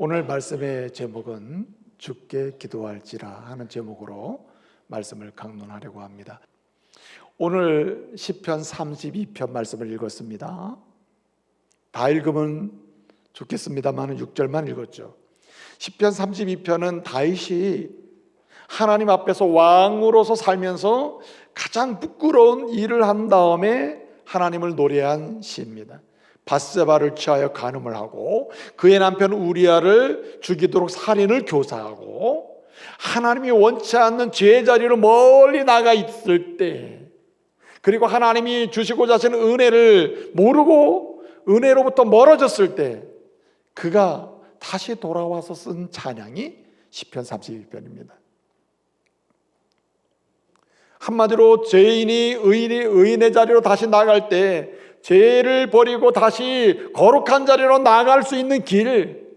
오늘 말씀의 제목은 주께 기도할지라 하는 제목으로 말씀을 강론하려고 합니다. 오늘 시편 32편 말씀을 읽었습니다. 다 읽으면 좋겠습니다만 6절만 읽었죠. 시편 32편은 다윗이 하나님 앞에서 왕으로서 살면서 가장 부끄러운 일을 한 다음에 하나님을 노래한 시입니다. 밧세바를 취하여 간음을 하고 그의 남편 우리아를 죽이도록 살인을 교사하고 하나님이 원치 않는 죄의 자리로 멀리 나가 있을 때, 그리고 하나님이 주시고자 하시는 은혜를 모르고 은혜로부터 멀어졌을 때 그가 다시 돌아와서 쓴 찬양이 시편 32편입니다. 한마디로 죄인이 의인의 자리로 다시 나갈 때, 죄를 버리고 다시 거룩한 자리로 나갈 수 있는 길,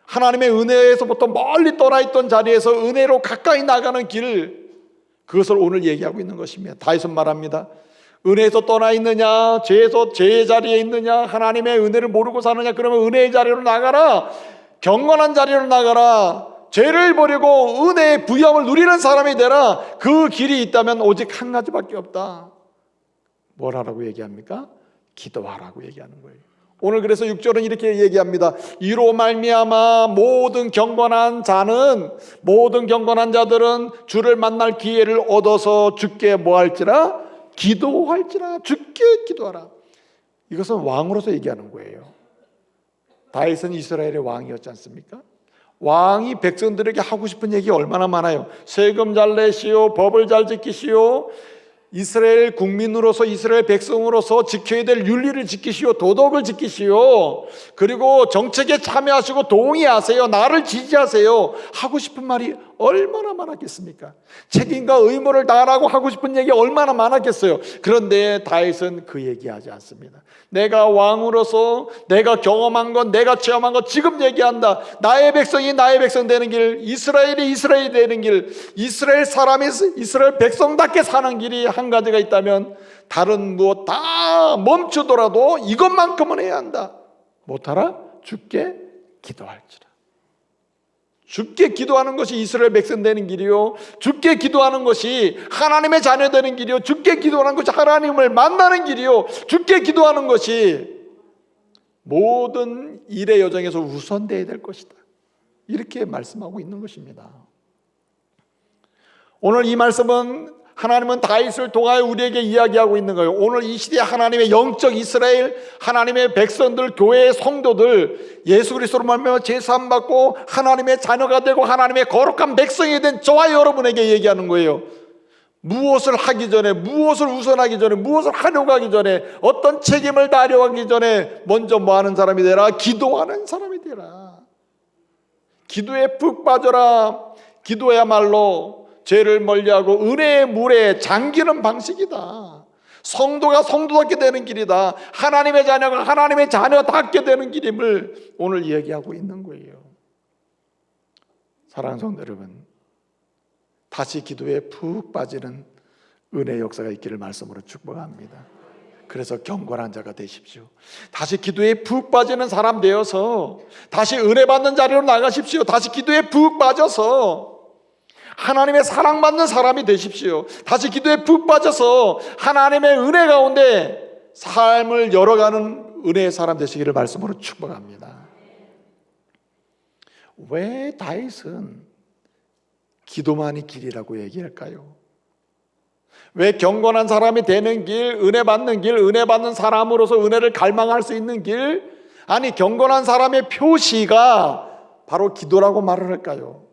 하나님의 은혜에서부터 멀리 떠나 있던 자리에서 은혜로 가까이 나가는 길, 그것을 오늘 얘기하고 있는 것입니다. 다윗은 말합니다. 은혜에서 떠나 있느냐, 죄의 자리에 있느냐, 하나님의 은혜를 모르고 사느냐, 그러면 은혜의 자리로 나가라, 경건한 자리로 나가라, 죄를 버리고 은혜의 부여함을 누리는 사람이 되라. 그 길이 있다면 오직 한 가지밖에 없다. 뭘 하라고 얘기합니까? 기도하라고 얘기하는 거예요. 오늘 그래서 6절은 이렇게 얘기합니다. 이로 말미암아 모든 경건한 자들은 주를 만날 기회를 얻어서 주께 뭐 할지라? 기도할지라. 주께 기도하라. 이것은 왕으로서 얘기하는 거예요. 다윗은 이스라엘의 왕이었지 않습니까? 왕이 백성들에게 하고 싶은 얘기 얼마나 많아요. 세금 잘 내시오, 법을 잘 지키시오, 이스라엘 국민으로서 이스라엘 백성으로서 지켜야 될 윤리를 지키시오, 도덕을 지키시오, 그리고 정책에 참여하시고 동의하세요, 나를 지지하세요. 하고 싶은 말이 얼마나 많았겠습니까? 책임과 의무를 다하라고 하고 싶은 얘기 얼마나 많았겠어요. 그런데 다윗은 그 얘기하지 않습니다. 내가 왕으로서 내가 경험한 것, 내가 체험한 것 지금 얘기한다. 나의 백성이 나의 백성 되는 길, 이스라엘이 이스라엘이 되는 길, 이스라엘 사람이 이스라엘 백성답게 사는 길이 한 가지가 있다면 다른 무엇 다 멈추더라도 이것만큼은 해야 한다. 못하라? 주께 기도할지라. 주께 기도하는 것이 이스라엘 백성 되는 길이요, 주께 기도하는 것이 하나님의 자녀 되는 길이요, 주께 기도하는 것이 하나님을 만나는 길이요, 주께 기도하는 것이 모든 일의 여정에서 우선되어야 될 것이다. 이렇게 말씀하고 있는 것입니다. 오늘 이 말씀은 하나님은 다윗을 통하여 우리에게 이야기하고 있는 거예요. 오늘 이 시대에 하나님의 영적 이스라엘, 하나님의 백성들, 교회의 성도들, 예수 그리스도로 말미암아 제사함 받고 하나님의 자녀가 되고 하나님의 거룩한 백성이 된 저와 여러분에게 얘기하는 거예요. 무엇을 하기 전에, 무엇을 우선하기 전에, 무엇을 하려고 하기 전에, 어떤 책임을 다하려고 하기 전에 먼저 뭐 하는 사람이 되라? 기도하는 사람이 되라. 기도에 푹 빠져라. 기도야말로 죄를 멀리하고 은혜의 물에 잠기는 방식이다. 성도가 성도답게 되는 길이다. 하나님의 자녀가 하나님의 자녀답게 되는 길임을 오늘 이야기하고 있는 거예요. 사랑하는 성도 여러분, 다시 기도에 푹 빠지는 은혜의 역사가 있기를 말씀으로 축복합니다. 그래서 경건한 자가 되십시오. 다시 기도에 푹 빠지는 사람 되어서 다시 은혜 받는 자리로 나가십시오. 다시 기도에 푹 빠져서 하나님의 사랑받는 사람이 되십시오. 다시 기도에 푹 빠져서 하나님의 은혜 가운데 삶을 열어가는 은혜의 사람 되시기를 말씀으로 축복합니다. 왜 다윗은 기도만이 길이라고 얘기할까요? 왜 경건한 사람이 되는 길, 은혜 받는 길, 은혜 받는 사람으로서 은혜를 갈망할 수 있는 길, 아니 경건한 사람의 표시가 바로 기도라고 말을 할까요?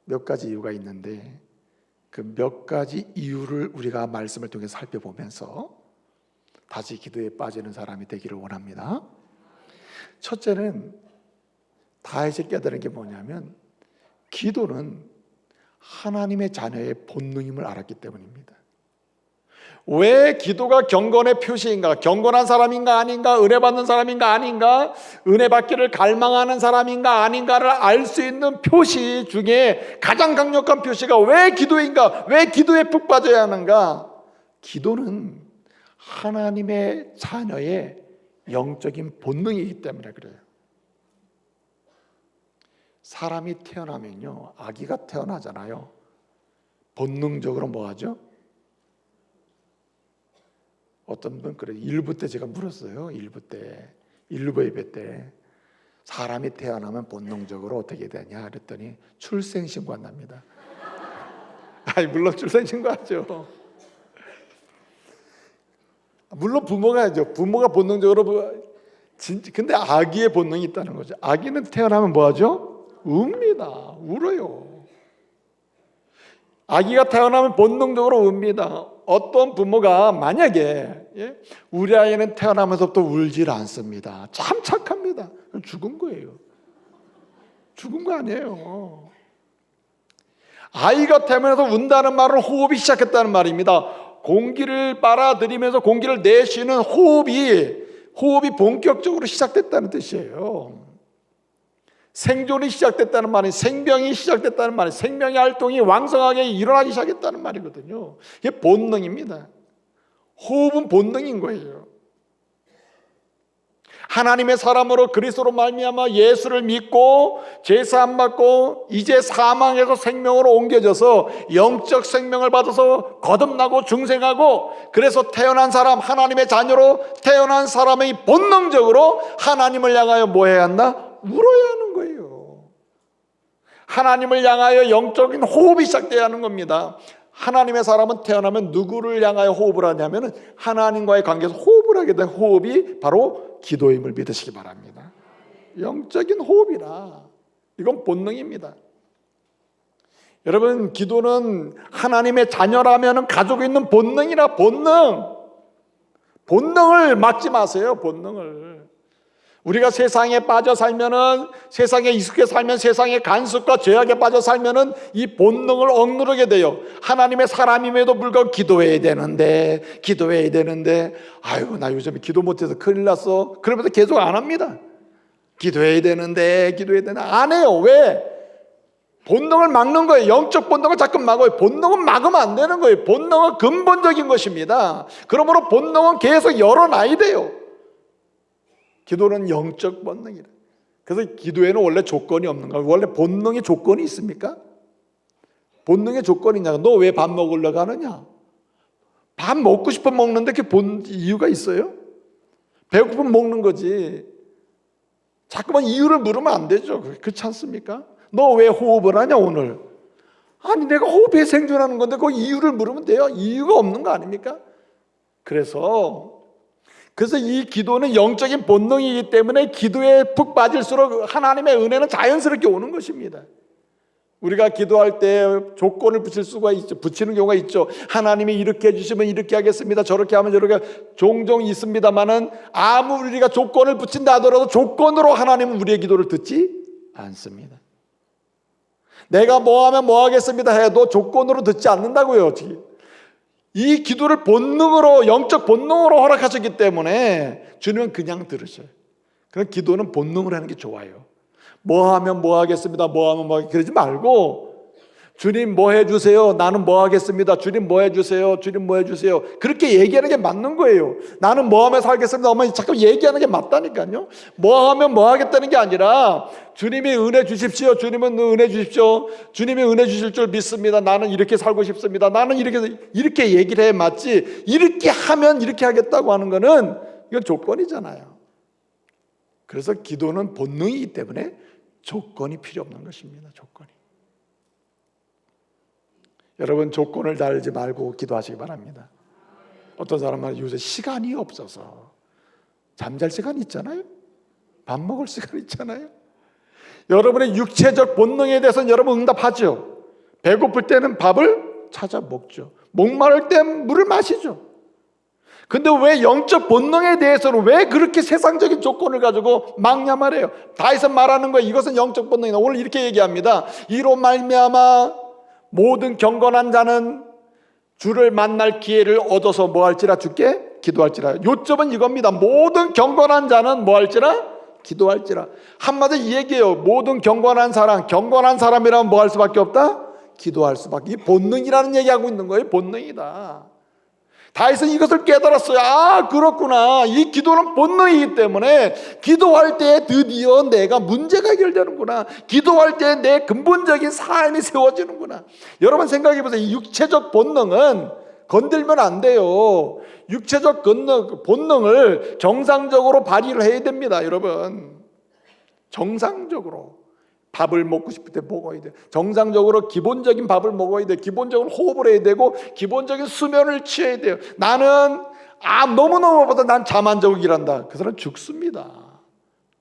몇 가지 이유가 있는데 그 몇 가지 이유를 우리가 말씀을 통해 살펴보면서 다시 기도에 빠지는 사람이 되기를 원합니다. 첫째는 다윗이 깨달은 게 뭐냐면 기도는 하나님의 자녀의 본능임을 알았기 때문입니다. 왜 기도가 경건의 표시인가? 경건한 사람인가 아닌가? 은혜 받는 사람인가 아닌가? 은혜 받기를 갈망하는 사람인가 아닌가를 알 수 있는 표시 중에 가장 강력한 표시가 왜 기도인가? 왜 기도에 푹 빠져야 하는가? 기도는 하나님의 자녀의 영적인 본능이기 때문에 그래요. 사람이 태어나면요, 아기가 태어나잖아요. 본능적으로 뭐 하죠? 어떤 분 그래, 일부 때 제가 물었어요. 일부 예배 때 사람이 태어나면 본능적으로 어떻게 되냐 그랬더니 출생신고 한답니다. 아니, 물론 출생신고하죠. 물론 부모가 하죠. 부모가 본능적으로 근데 아기의 본능이 있다는 거죠. 아기는 태어나면 뭐 하죠? 웁니다. 울어요. 아기가 태어나면 본능적으로 웁니다. 어떤 부모가 만약에 우리 아이는 태어나면서부터 울질 않습니다. 참 착합니다. 죽은 거예요. 죽은 거 아니에요. 아이가 태어나서 운다는 말은 호흡이 시작했다는 말입니다. 공기를 빨아들이면서 공기를 내쉬는 호흡이 본격적으로 시작됐다는 뜻이에요. 생존이 시작됐다는 말이, 생명이 시작됐다는 말이, 생명의 활동이 왕성하게 일어나기 시작했다는 말이거든요. 이게 본능입니다. 호흡은 본능인 거예요. 하나님의 사람으로 그리스도로 말미암아 예수를 믿고 제사함 받고 이제 사망에서 생명으로 옮겨져서 영적 생명을 받아서 거듭나고 중생하고, 그래서 태어난 사람, 하나님의 자녀로 태어난 사람이 본능적으로 하나님을 향하여 뭐 해야 한다? 울어야 하는 거예요. 하나님을 향하여 영적인 호흡이 시작돼야 하는 겁니다. 하나님의 사람은 태어나면 누구를 향하여 호흡을 하냐면 하나님과의 관계에서 호흡을 하게 된 호흡이 바로 기도임을 믿으시기 바랍니다. 영적인 호흡이라, 이건 본능입니다. 여러분, 기도는 하나님의 자녀라면 가지고 있는 본능이라. 본능을 막지 마세요. 본능을. 우리가 세상에 빠져 살면은, 세상에 익숙해 살면, 세상의 간섭과 죄악에 빠져 살면은 이 본능을 억누르게 돼요. 하나님의 사람임에도 불구하고 기도해야 되는데 아이고, 나 요즘에 기도 못해서 큰일 났어. 그러면서 계속 안 합니다. 기도해야 되는데 안 해요. 왜? 본능을 막는 거예요. 영적 본능을 자꾸 막아요. 본능은 막으면 안 되는 거예요. 본능은 근본적인 것입니다. 그러므로 본능은 계속 열어놔야 돼요. 기도는 영적 본능이라. 그래서 기도에는 원래 조건이 없는 거예요. 원래 본능에 조건이 있습니까? 본능의 조건이 있냐? 너 왜 밥 먹으려고 하느냐? 밥 먹고 싶어 먹는데 그게 이유가 있어요? 배고프면 먹는 거지. 자꾸만 이유를 물으면 안 되죠. 그렇지 않습니까? 너 왜 호흡을 하냐 오늘? 아니, 내가 호흡에 생존하는 건데 그 이유를 물으면 돼요. 이유가 없는 거 아닙니까? 그래서 이 기도는 영적인 본능이기 때문에 기도에 푹 빠질수록 하나님의 은혜는 자연스럽게 오는 것입니다. 우리가 기도할 때 조건을 붙이는 경우가 있죠. 하나님이 이렇게 해주시면 이렇게 하겠습니다. 저렇게 하면 저렇게 종종 있습니다만은 아무리 우리가 조건을 붙인다 하더라도 조건으로 하나님은 우리의 기도를 듣지 않습니다. 내가 뭐 하면 뭐 하겠습니다 해도 조건으로 듣지 않는다고요. 이 기도를 본능으로, 영적 본능으로 허락하셨기 때문에 주님은 그냥 들으셔요. 그럼 기도는 본능으로 하는 게 좋아요. 뭐 하면 뭐 하겠습니다. 뭐 하면 뭐 그러지 말고 주님 뭐 해주세요. 나는 뭐 하겠습니다. 주님 뭐 해주세요. 주님 뭐 해주세요. 그렇게 얘기하는 게 맞는 거예요. 나는 뭐 하면 살겠습니다. 어머니 자꾸 얘기하는 게 맞다니까요. 뭐 하면 뭐 하겠다는 게 아니라 주님이 은혜 주십시오. 주님은 은혜 주십시오. 주님이 은혜 주실 줄 믿습니다. 나는 이렇게 살고 싶습니다. 나는 이렇게 얘기를 해 맞지. 이렇게 하면 이렇게 하겠다고 하는 거는 이건 조건이잖아요. 그래서 기도는 본능이기 때문에 조건이 필요 없는 것입니다. 조건이. 여러분, 조건을 달지 말고 기도하시기 바랍니다. 어떤 사람은 요새 시간이 없어서 잠잘 시간 있잖아요. 밥 먹을 시간 있잖아요. 여러분의 육체적 본능에 대해서는 여러분 응답하죠. 배고플 때는 밥을 찾아 먹죠. 목마를 땐 물을 마시죠. 근데 왜 영적 본능에 대해서는 왜 그렇게 세상적인 조건을 가지고 막냐만 해요. 다윗은 말하는 거예요. 이것은 영적 본능이다. 오늘 이렇게 얘기합니다. 이로 말미암아 모든 경건한 자는 주를 만날 기회를 얻어서 뭐 할지라? 주께 기도할지라. 요점은 이겁니다. 모든 경건한 자는 뭐 할지라? 기도할지라. 한마디로 이 얘기예요. 모든 경건한 사람이라면 뭐 할 수밖에 없다? 기도할 수밖에. 이 본능이라는 얘기하고 있는 거예요. 본능이다. 다윗은 이것을 깨달았어요. 아, 그렇구나. 이 기도는 본능이기 때문에 기도할 때 드디어 내가 문제가 해결되는구나. 기도할 때 내 근본적인 삶이 세워지는구나. 여러분 생각해 보세요. 이 육체적 본능은 건들면 안 돼요. 육체적 본능을 정상적으로 발휘를 해야 됩니다, 여러분. 정상적으로. 밥을 먹고 싶을 때 먹어야 돼. 정상적으로 기본적인 밥을 먹어야 돼. 기본적으로 호흡을 해야 되고 기본적인 수면을 취해야 돼요. 나는 너무너무 바빠서 난 잠 안 자고 일한다. 그 사람 죽습니다.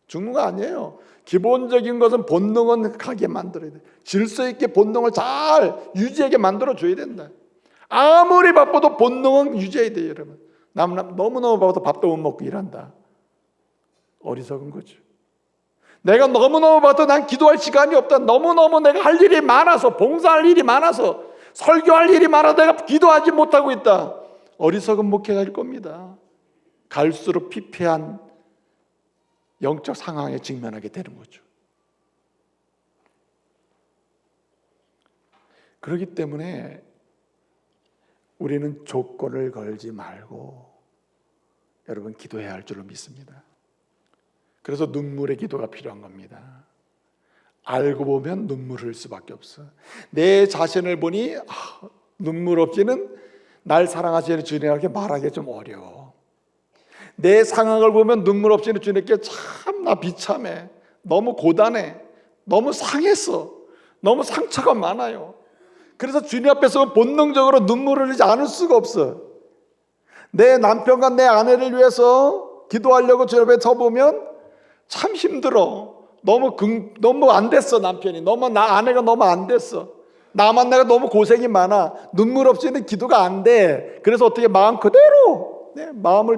죽는 거 아니에요. 기본적인 것은 본능은 가게 만들어야 돼. 질서 있게 본능을 잘 유지하게 만들어줘야 된다. 아무리 바빠도 본능은 유지해야 돼요, 여러분. 너무너무 바빠서 밥도 못 먹고 일한다. 어리석은 거죠. 내가 너무너무 바빠도 난 기도할 시간이 없다. 너무너무 내가 할 일이 많아서, 봉사할 일이 많아서, 설교할 일이 많아서 내가 기도하지 못하고 있다. 어리석은 목회가 될 겁니다. 갈수록 피폐한 영적 상황에 직면하게 되는 거죠. 그렇기 때문에 우리는 조건을 걸지 말고 여러분 기도해야 할 줄로 믿습니다. 그래서 눈물의 기도가 필요한 겁니다. 알고 보면 눈물 흘릴 수밖에 없어. 내 자신을 보니 눈물 없이는 날 사랑하시는 주님에게 말하기 좀 어려워. 내 상황을 보면 눈물 없이는 주님께 참 나 비참해. 너무 고단해. 너무 상했어. 너무 상처가 많아요. 그래서 주님 앞에서 본능적으로 눈물을 흘리지 않을 수가 없어. 내 남편과 내 아내를 위해서 기도하려고 주님 앞에 서보면 참 힘들어. 너무 안 됐어, 남편이. 아내가 너무 안 됐어. 나만 내가 너무 고생이 많아. 눈물 없이는 기도가 안 돼. 그래서 어떻게 마음 그대로 마음으로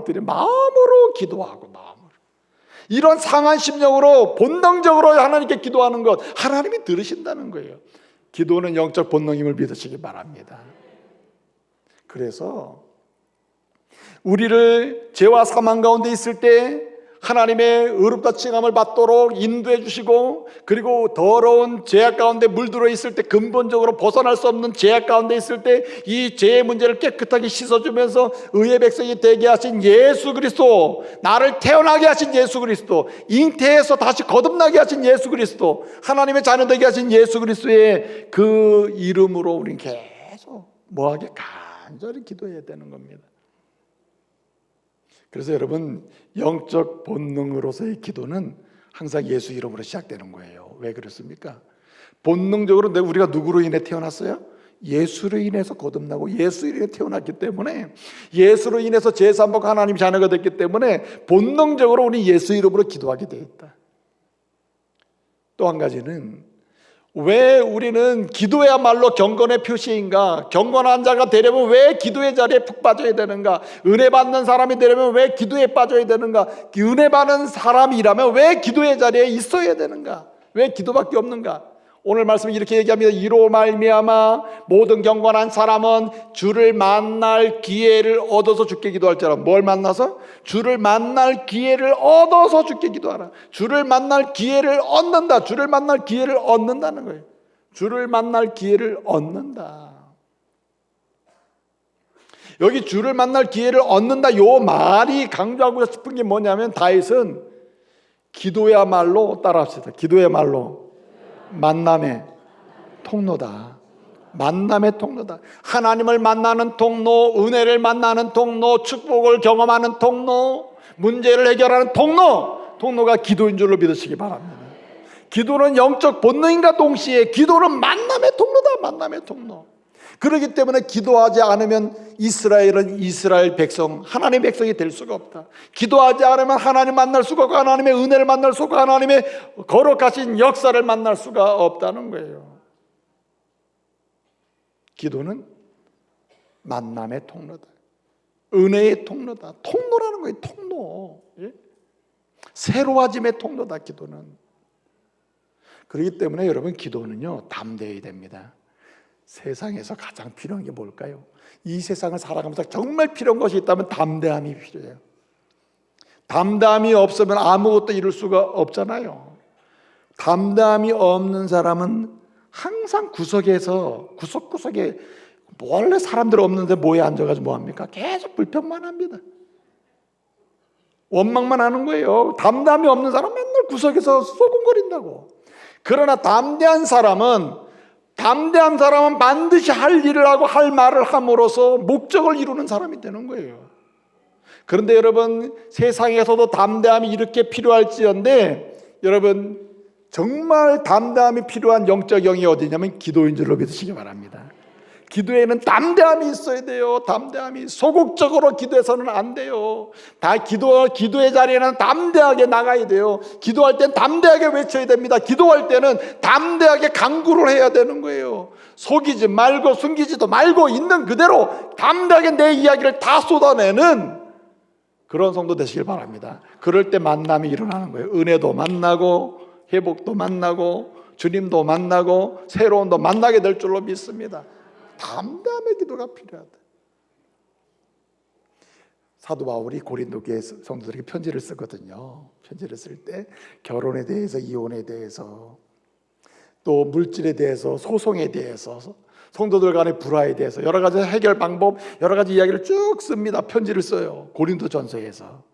기도하고 마음으로. 이런 상한 심령으로 본능적으로 하나님께 기도하는 것 하나님이 들으신다는 거예요. 기도는 영적 본능임을 믿으시기 바랍니다. 그래서 우리를 죄와 사망 가운데 있을 때 하나님의 의롭다 칭함을 받도록 인도해 주시고, 그리고 더러운 죄악 가운데 물들어 있을 때, 근본적으로 벗어날 수 없는 죄악 가운데 있을 때 이 죄의 문제를 깨끗하게 씻어주면서 의의 백성이 되게 하신 예수 그리스도, 나를 태어나게 하신 예수 그리스도, 잉태해서 다시 거듭나게 하신 예수 그리스도, 하나님의 자녀 되게 하신 예수 그리스도의 그 이름으로 우리는 계속 뭐하게 간절히 기도해야 되는 겁니다. 그래서 여러분, 영적 본능으로서의 기도는 항상 예수 이름으로 시작되는 거예요. 왜 그렇습니까? 본능적으로 우리가 누구로 인해 태어났어요? 예수로 인해서 거듭나고 예수로 인해 태어났기 때문에, 예수로 인해서 제3복 하나님 자녀가 됐기 때문에 본능적으로 우리 예수 이름으로 기도하게 되어 있다. 또 한 가지는, 왜 우리는 기도야말로 경건의 표시인가? 경건한 자가 되려면 왜 기도의 자리에 푹 빠져야 되는가? 은혜 받는 사람이 되려면 왜 기도에 빠져야 되는가? 은혜 받는 사람이라면 왜 기도의 자리에 있어야 되는가? 왜 기도밖에 없는가? 오늘 말씀 이렇게 얘기합니다. 이로 말미암아 모든 경건한 사람은 주를 만날 기회를 얻어서 주께 기도할지라. 뭘 만나서? 주를 만날 기회를 얻어서 주께 기도하라. 주를 만날 기회를 얻는다. 주를 만날 기회를 얻는다는 거예요. 주를 만날 기회를 얻는다. 여기 주를 만날 기회를 얻는다, 요 말이 강조하고 싶은 게 뭐냐면, 다윗은 기도야말로, 따라합시다. 기도야말로 만남의 통로다. 만남의 통로다. 하나님을 만나는 통로, 은혜를 만나는 통로, 축복을 경험하는 통로, 문제를 해결하는 통로가 기도인 줄로 믿으시기 바랍니다. 기도는 영적 본능인가 동시에 기도는 만남의 통로다. 만남의 통로. 그렇기 때문에 기도하지 않으면 이스라엘은 이스라엘 백성, 하나님의 백성이 될 수가 없다. 기도하지 않으면 하나님 만날 수가 없고, 하나님의 은혜를 만날 수가 없고, 하나님의 거룩하신 역사를 만날 수가 없다는 거예요. 기도는 만남의 통로다. 은혜의 통로다. 통로라는 거예요. 통로. 새로워짐의 통로다, 기도는. 그렇기 때문에 여러분, 기도는요, 담대해야 됩니다. 세상에서 가장 필요한 게 뭘까요? 이 세상을 살아가면서 정말 필요한 것이 있다면 담대함이 필요해요. 담대함이 없으면 아무것도 이룰 수가 없잖아요. 담대함이 없는 사람은 항상 구석구석에 원래 사람들 없는데 뭐에 앉아가지고 뭐합니까? 계속 불평만 합니다. 원망만 하는 거예요. 담담이 없는 사람 맨날 구석에서 소곤거린다고. 그러나 담대한 사람은 반드시 할 일을 하고 할 말을 함으로써 목적을 이루는 사람이 되는 거예요. 그런데 여러분, 세상에서도 담대함이 이렇게 필요할지언데, 여러분 정말 담대함이 필요한 영적 영이 어디냐면 기도인 줄로 믿으시기 바랍니다. 기도에는 담대함이 있어야 돼요. 담대함이. 소극적으로 기도해서는 안 돼요. 기도의 자리에는 담대하게 나가야 돼요. 기도할 땐 담대하게 외쳐야 됩니다. 기도할 때는 담대하게 간구를 해야 되는 거예요. 속이지 말고 숨기지도 말고 있는 그대로 담대하게 내 이야기를 다 쏟아내는 그런 성도 되시길 바랍니다. 그럴 때 만남이 일어나는 거예요. 은혜도 만나고 회복도 만나고 주님도 만나고 새로움도 만나게 될 줄로 믿습니다. 담대함의 기도가 필요하다. 사도 바울이 고린도 교회 성도들에게 편지를 쓰거든요. 편지를 쓸 때 결혼에 대해서, 이혼에 대해서, 또 물질에 대해서, 소송에 대해서, 성도들 간의 불화에 대해서 여러 가지 해결 방법, 여러 가지 이야기를 쭉 씁니다. 편지를 써요. 고린도 전서에서.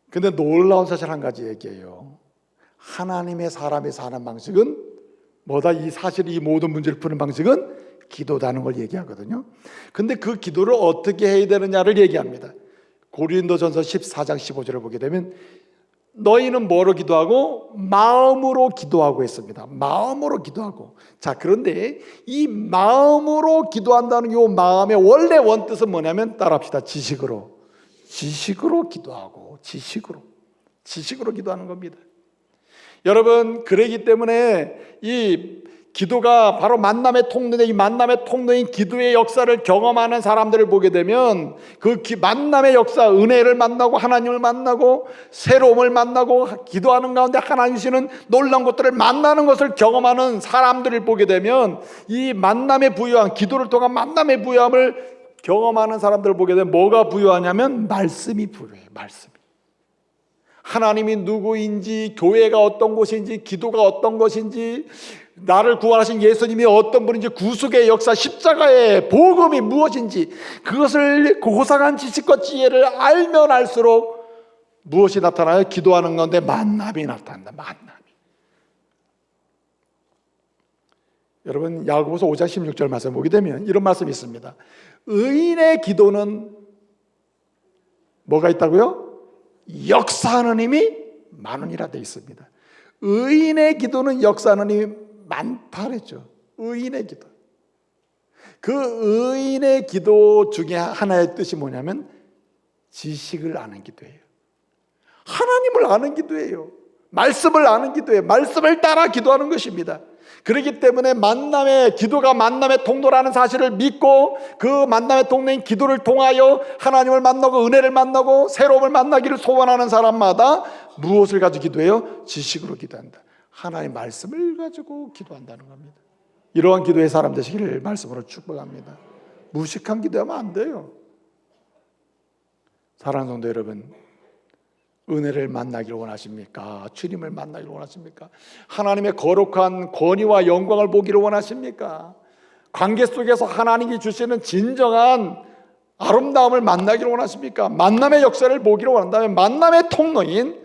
근데 놀라운 사실 한 가지 얘기해요. 하나님의 사람이 사는 방식은 뭐다? 이 사실, 이 모든 문제를 푸는 방식은 기도다는 걸 얘기하거든요. 근데 그 기도를 어떻게 해야 되느냐를 얘기합니다. 고린도전서 14장 15절을 보게 되면 너희는 뭐로 기도하고? 마음으로 기도하고 했습니다. 마음으로 기도하고. 자, 그런데 이 마음으로 기도한다는 이 마음의 원래 원뜻은 뭐냐면, 따라합시다. 지식으로 기도하고, 지식으로 기도하는 겁니다. 여러분, 그러기 때문에 이 기도가 바로 만남의 통로인데, 이 만남의 통로인 기도의 역사를 경험하는 사람들을 보게 되면 그 만남의 역사, 은혜를 만나고 하나님을 만나고 새로움을 만나고 기도하는 가운데 하나님 주시는 놀라운 것들을 만나는 것을 경험하는 사람들을 보게 되면, 이 만남의 부유함, 기도를 통한 만남의 부유함을 경험하는 사람들을 보게 되면 뭐가 부유하냐면 말씀이 부유해요. 말씀이. 하나님이 누구인지, 교회가 어떤 곳인지, 기도가 어떤 것인지, 나를 구원하신 예수님이 어떤 분인지, 구속의 역사, 십자가의 복음이 무엇인지, 그것을 고상한 지식과 지혜를 알면 알수록 무엇이 나타나요? 기도하는 가운데 만남이 나타난다. 만남이. 여러분, 야고보서 5장 16절 말씀 보게 되면 이런 말씀이 있습니다. 의인의 기도는 뭐가 있다고요? 역사하는 힘이 많으니라 되어 있습니다. 의인의 기도는 역사하는 힘이 많다 그랬죠. 의인의 기도. 그 의인의 기도 중에 하나의 뜻이 뭐냐면 지식을 아는 기도예요. 하나님을 아는 기도예요. 말씀을 아는 기도예요. 말씀을 따라 기도하는 것입니다. 그렇기 때문에 기도가 만남의 통로라는 사실을 믿고 그 만남의 통로인 기도를 통하여 하나님을 만나고 은혜를 만나고 새로움을 만나기를 소원하는 사람마다 무엇을 가지고 기도해요? 지식으로 기도한다. 하나님의 말씀을 가지고 기도한다는 겁니다. 이러한 기도의 사람 되시기를 말씀으로 축복합니다. 무식한 기도하면 안 돼요. 사랑하는 성도 여러분, 은혜를 만나기를 원하십니까? 주님을 만나기를 원하십니까? 하나님의 거룩한 권위와 영광을 보기를 원하십니까? 관계 속에서 하나님이 주시는 진정한 아름다움을 만나기를 원하십니까? 만남의 역사를 보기를 원한다면 만남의 통로인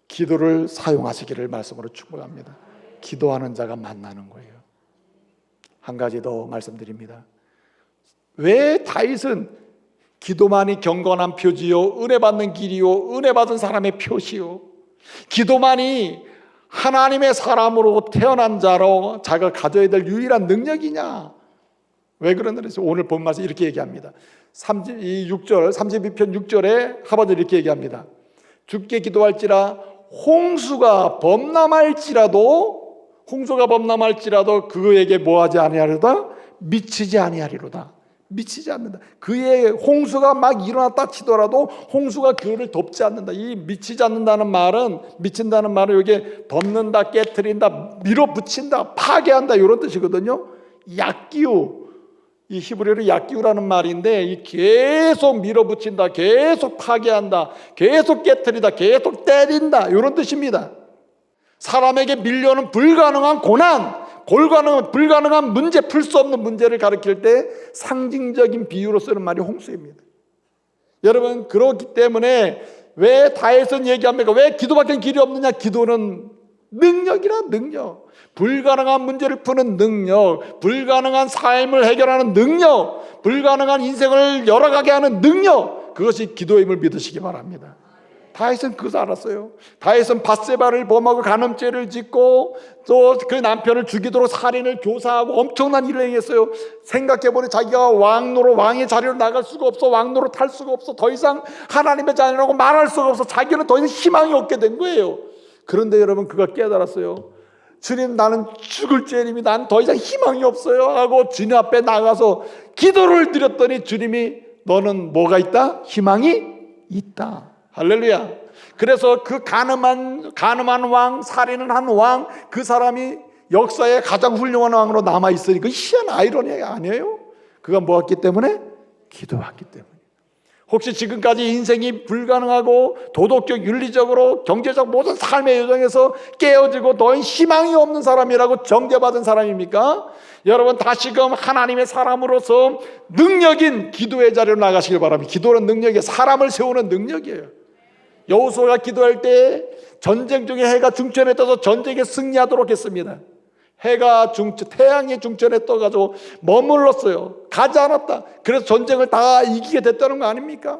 기도를 사용하시기를 말씀으로 축복합니다. 기도하는 자가 만나는 거예요. 한 가지 더 말씀드립니다. 왜 다윗은 기도만이 경건한 표지요, 은혜 받는 길이요, 은혜 받은 사람의 표시요, 기도만이 하나님의 사람으로 태어난 자로 자가 가져야 될 유일한 능력이냐? 왜 그러느냐? 오늘 본 말씀 이렇게 얘기합니다. 32편 6절에 하반절 이렇게 얘기합니다. 주께 기도할지라 홍수가 범람할지라도 그에게 뭐하지 아니하리로다? 미치지 아니하리로다. 미치지 않는다. 그의 홍수가 막 일어났다 치더라도 홍수가 그를 덮지 않는다. 이 미치지 않는다는 말은, 미친다는 말은 여기에 덮는다, 깨트린다, 밀어붙인다, 파괴한다 이런 뜻이거든요. 약기우, 이 히브리어로 약기우라는 말인데, 이 계속 밀어붙인다, 계속 파괴한다, 계속 깨트린다, 계속 때린다 이런 뜻입니다. 사람에게 밀려오는 불가능한 고난, 불가능한 문제, 풀 수 없는 문제를 가리킬 때 상징적인 비유로 쓰는 말이 홍수입니다. 여러분, 그렇기 때문에 왜 다윗은 얘기합니까? 왜 기도밖에 길이 없느냐? 기도는 능력이라, 능력. 불가능한 문제를 푸는 능력, 불가능한 삶을 해결하는 능력, 불가능한 인생을 열어가게 하는 능력, 그것이 기도임을 믿으시기 바랍니다. 다윗은 그것을 알았어요. 다윗은 바세바를 범하고 간음죄를 짓고 또 그 남편을 죽이도록 살인을 교사하고 엄청난 일을 행했어요. 생각해보니 자기가 왕의 자리로 나갈 수가 없어, 왕노로 탈 수가 없어, 더 이상 하나님의 자녀라고 말할 수가 없어, 자기는 더 이상 희망이 없게 된 거예요. 그런데 여러분, 그가 깨달았어요. 주님, 나는 죽을 죄인이니 난 더 이상 희망이 없어요 하고 주님 앞에 나가서 기도를 드렸더니 주님이 너는 뭐가 있다? 희망이 있다. 할렐루야. 그래서 그 가늠한 왕, 살인을 한 왕, 그 사람이 역사의 가장 훌륭한 왕으로 남아있으니 그 희한 아이러니가 아니에요? 그가 뭐였기 때문에? 기도했기 때문에. 혹시 지금까지 인생이 불가능하고 도덕적, 윤리적으로, 경제적 모든 삶의 여정에서 깨어지고 더 희망이 없는 사람이라고 정죄받은 사람입니까? 여러분, 다시금 하나님의 사람으로서 능력인 기도의 자리로 나가시길 바랍니다. 기도는 능력이에요. 사람을 세우는 능력이에요. 여호수아가 기도할 때 전쟁 중에 해가 중천에 떠서 전쟁에 승리하도록 했습니다. 태양이 중천에 떠가지고 머물렀어요. 가지 않았다. 그래서 전쟁을 다 이기게 됐다는 거 아닙니까?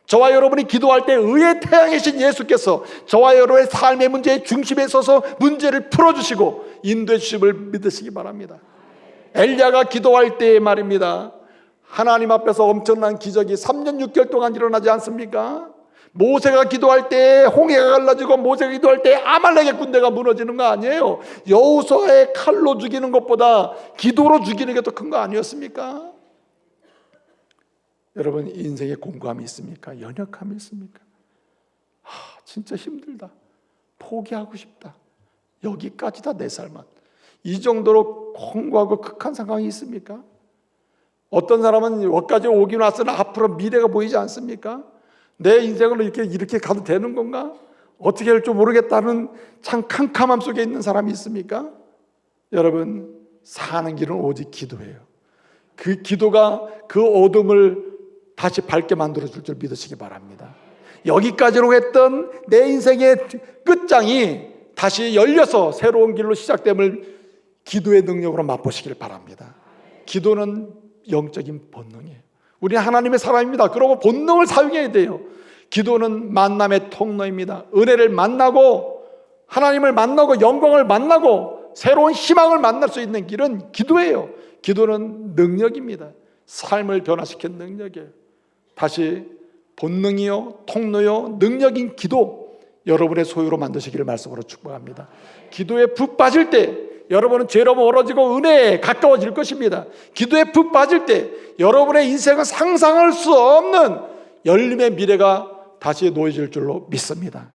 저와 여러분이 기도할 때 의의 태양이신 예수께서 저와 여러분의 삶의 문제의 중심에 서서 문제를 풀어주시고 인도해 주심을 믿으시기 바랍니다. 엘리야가 기도할 때 말입니다, 하나님 앞에서 엄청난 기적이 3년 6개월 동안 일어나지 않습니까? 모세가 기도할 때 홍해가 갈라지고 모세가 기도할 때 아말렉의 군대가 무너지는 거 아니에요? 여호수아의 칼로 죽이는 것보다 기도로 죽이는 게 더 큰 거 아니었습니까? 여러분, 인생에 공감이 있습니까? 연약함이 있습니까? 진짜 힘들다, 포기하고 싶다, 여기까지다 내 삶은, 이 정도로 공고하고 극한 상황이 있습니까? 어떤 사람은 여기까지 오긴 왔으나 앞으로 미래가 보이지 않습니까? 내 인생을 이렇게 가도 되는 건가? 어떻게 할 줄 모르겠다는 참 캄캄함 속에 있는 사람이 있습니까? 여러분, 사는 길은 오직 기도예요. 그 기도가 그 어둠을 다시 밝게 만들어줄 줄 믿으시기 바랍니다. 여기까지로 했던 내 인생의 끝장이 다시 열려서 새로운 길로 시작됨을 기도의 능력으로 맛보시길 바랍니다. 기도는 영적인 본능이에요. 우리는 하나님의 사람입니다. 그러고 본능을 사용해야 돼요. 기도는 만남의 통로입니다. 은혜를 만나고 하나님을 만나고 영광을 만나고 새로운 희망을 만날 수 있는 길은 기도예요. 기도는 능력입니다. 삶을 변화시키는 능력이에요. 다시 본능이요, 통로요, 능력인 기도, 여러분의 소유로 만드시기를 말씀으로 축복합니다. 기도에 푹 빠질 때 여러분은 죄로 멀어지고 은혜에 가까워질 것입니다. 기도에 푹 빠질 때 여러분의 인생은 상상할 수 없는 열림의 미래가 다시 놓여질 줄로 믿습니다.